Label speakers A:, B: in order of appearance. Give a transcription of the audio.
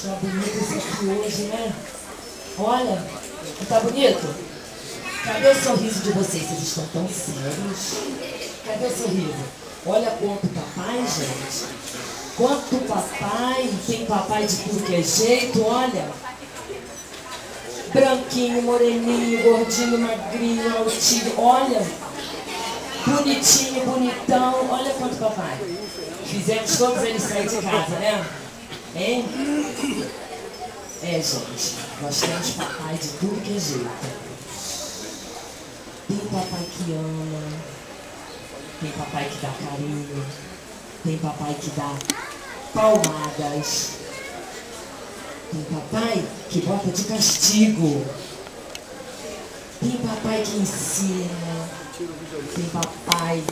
A: Tá bonito isso aqui hoje, né? Olha, não tá bonito? Cadê o sorriso de vocês? Vocês estão tão sérios? Cadê o sorriso? Olha quanto papai, gente. Quanto papai. Tem papai de tudo que é jeito, olha. Branquinho, moreninho, gordinho, magrinho, altinho. Olha. Bonitinho, bonitão. Olha quanto papai. Fizemos todos eles sair de casa, né? Hein? É, gente. Nós temos papai de tudo que é jeito. Tem papai que ama. Tem papai que dá carinho. Tem papai que dá palmadas. Tem papai que bota de castigo. Tem papai que ensina. Tem papai